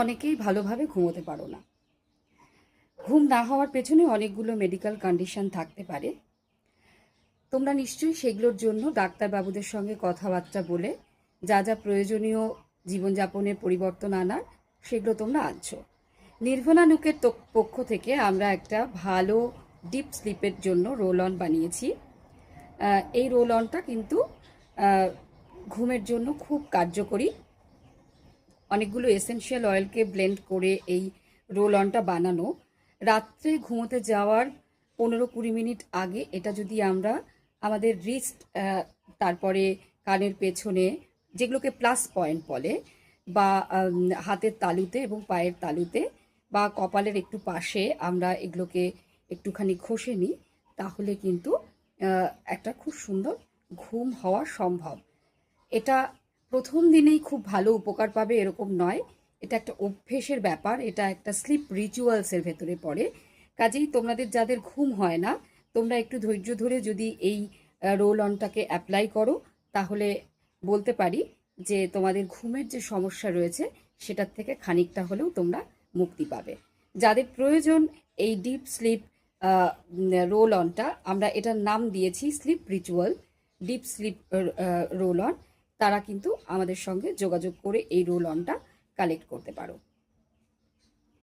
অনেকেই ভালোভাবে ঘুমোতে পারো না। ঘুম না হওয়ার পেছনে অনেকগুলো মেডিকেল কন্ডিশন থাকতে পারে। তোমরা নিশ্চয়ই সেগুলোর জন্য ডাক্তারবাবুদের সঙ্গে কথাবার্তা বলে যা যা প্রয়োজনীয় জীবনযাপনের পরিবর্তন আনার সেগুলো তোমরা আনছো। নির্ভনা নুকের পক্ষ থেকে আমরা একটা ভালো ডিপ স্লিপের জন্য রোল অন বানিয়েছি। এই রোল অনটা কিন্তু ঘুমের জন্য খুব কার্যকরী। অনেকগুলো এসেনশিয়াল অয়েলকে ব্লেন্ড করে এই রোল অনটা বানানো। রাত্রে ঘুমোতে যাওয়ার 15-20 মিনিট আগে এটা যদি আমরা আমাদের রিস্ট, তারপরে কানের পেছনে, যেগুলোকে প্লাস পয়েন্ট বলে, বা হাতের তালুতে এবং পায়ের তালুতে বা কপালের একটু পাশে আমরা এগুলোকে একটুখানি ঘষে নিই, তাহলে কিন্তু একটা খুব সুন্দর ঘুম হওয়া সম্ভব। এটা প্রথম দিনেই খুব ভালো উপকার পাবে এরকম নয়, এটা একটা অভ্যেসের ব্যাপার, এটা একটা স্লিপ রিচুয়ালসের ভেতরে পড়ে। কাজেই তোমাদের যাদের ঘুম হয় না, তোমরা একটু ধৈর্য ধরে যদি এই রোল অনটাকে অ্যাপ্লাই করো, তাহলে বলতে পারি যে তোমাদের ঘুমের যে সমস্যা রয়েছে সেটার থেকে খানিকটা হলেও তোমরা মুক্তি পাবে। যাদের প্রয়োজন এই ডিপ স্লিপ রোল অনটা, আমরা এটার নাম দিয়েছি sleep ritual deep sleep roll on, তারা কিন্তু আমাদের সঙ্গে যোগাযোগ করে এই রোল অনটা কালেক্ট করতে পারো।